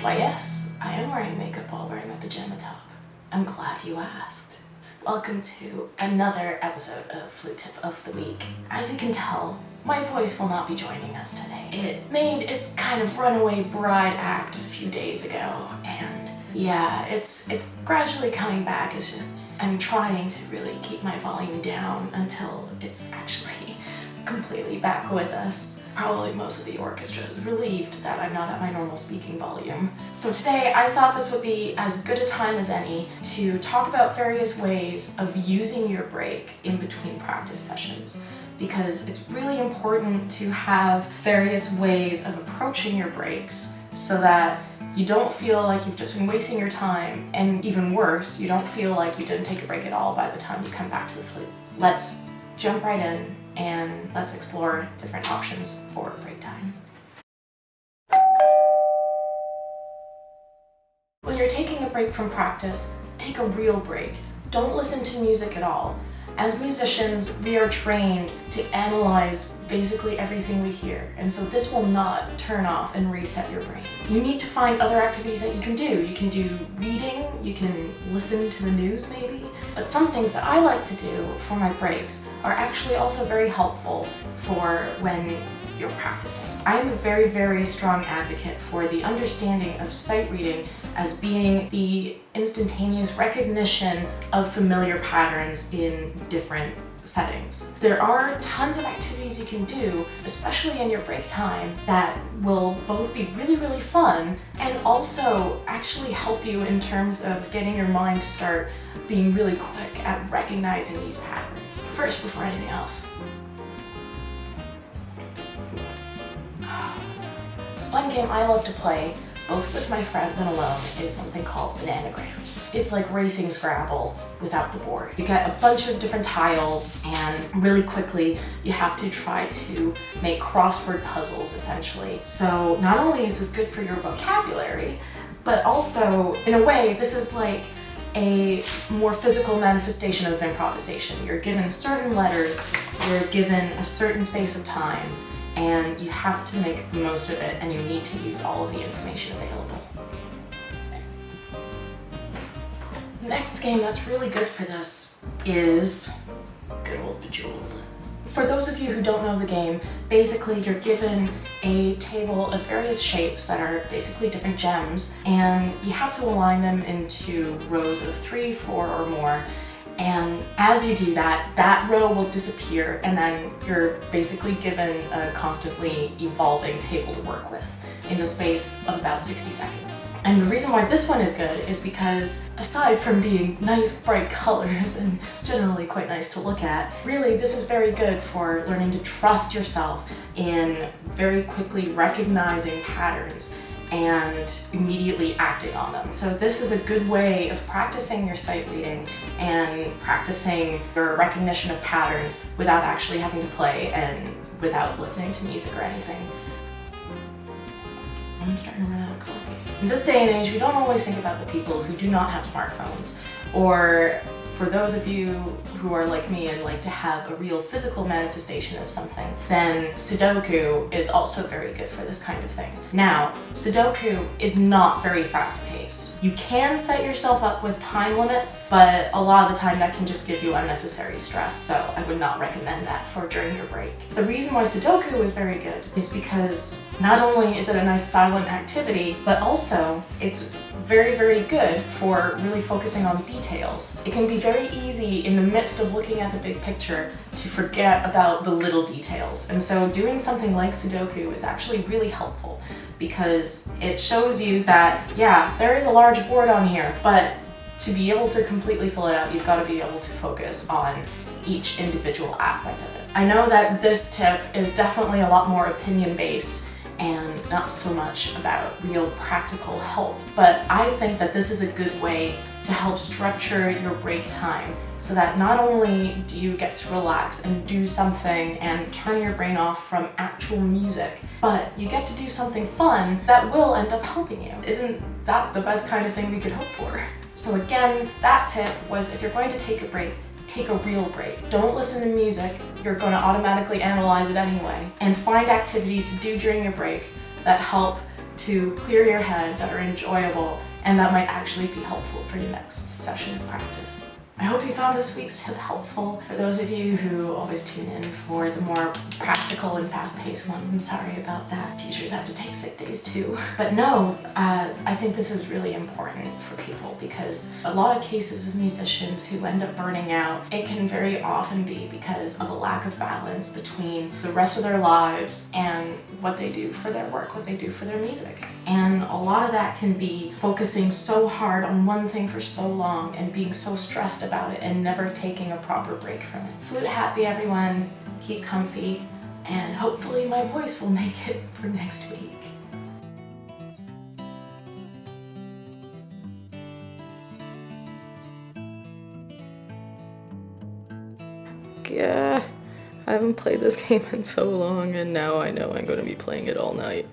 Why yes, I am wearing makeup while wearing my pajama top. I'm glad you asked. Welcome to another episode of Flute Tip of the Week. As you can tell, my voice will not be joining us today. It made its kind of runaway bride act a few days ago, and yeah, it's gradually coming back. It's just, I'm trying to really keep my volume down until it's actually completely back with us. Probably most of the orchestra is relieved that I'm not at my normal speaking volume. So today I thought this would be as good a time as any to talk about various ways of using your break in between practice sessions, because it's really important to have various ways of approaching your breaks so that you don't feel like you've just been wasting your time, and even worse, you don't feel like you didn't take a break at all by the time you come back to the flute. Let's jump right in and let's explore different options for break time. When you're taking a break from practice, take a real break. Don't listen to music at all. As musicians, we are trained to analyze basically everything we hear, and so this will not turn off and reset your brain. You need to find other activities that you can do. You can do reading, you can listen to the news maybe, but some things that I like to do for my breaks are actually also very helpful for when you're practicing. I am a very, very strong advocate for the understanding of sight reading as being the instantaneous recognition of familiar patterns in different settings. There are tons of activities you can do, especially in your break time, that will both be really, really fun and also actually help you in terms of getting your mind to start being really quick at recognizing these patterns. First, before anything else, one game I love to play, both with my friends and alone, is something called Bananagrams. It's like racing Scrabble without the board. You get a bunch of different tiles, and really quickly you have to try to make crossword puzzles, essentially. So not only is this good for your vocabulary, but also, in a way, this is like a more physical manifestation of improvisation. You're given certain letters, you're given a certain space of time, and you have to make the most of it, and you need to use all of the information available. The next game that's really good for this is good old Bejeweled. For those of you who don't know the game, basically you're given a table of various shapes that are basically different gems, and you have to align them into rows of 3, 4, or more. And as you do that, that row will disappear, and then you're basically given a constantly evolving table to work with in the space of about 60 seconds. And the reason why this one is good is because, aside from being nice bright colors and generally quite nice to look at, really this is very good for learning to trust yourself in very quickly recognizing patterns and immediately acting on them. So this is a good way of practicing your sight reading and practicing your recognition of patterns without actually having to play and without listening to music or anything. I'm starting to run out of coffee. In this day and age, we don't always think about the people who do not have smartphones, or for those of you who are like me and like to have a real physical manifestation of something, then Sudoku is also very good for this kind of thing. Now, Sudoku is not very fast-paced. You can set yourself up with time limits, but a lot of the time that can just give you unnecessary stress, so I would not recommend that for during your break. The reason why Sudoku is very good is because not only is it a nice silent activity, but also it's very, very good for really focusing on details. It can be very easy in the midst of looking at the big picture to forget about the little details. And so doing something like Sudoku is actually really helpful because it shows you that, yeah, there is a large board on here, but to be able to completely fill it out, you've got to be able to focus on each individual aspect of it. I know that this tip is definitely a lot more opinion-based and not so much about real practical help, but I think that this is a good way to help structure your break time so that not only do you get to relax and do something and turn your brain off from actual music, but you get to do something fun that will end up helping you. Isn't that the best kind of thing we could hope for? So again, that tip was, if you're going to take a break, take a real break. Don't listen to music, you're going to automatically analyze it anyway. And find activities to do during your break that help to clear your head, that are enjoyable, and that might actually be helpful for your next session of practice. I hope you found this week's tip helpful. For those of you who always tune in for the more practical and fast-paced ones, I'm sorry about that. Teachers have to take sick days too. But no, I think this is really important for people because a lot of cases of musicians who end up burning out, it can very often be because of a lack of balance between the rest of their lives and what they do for their work, what they do for their music. And a lot of that can be focusing so hard on one thing for so long and being so stressed about it and never taking a proper break from it. Flute happy, everyone. Keep comfy, and hopefully my voice will make it for next week. Yeah, I haven't played this game in so long, and now I know I'm going to be playing it all night.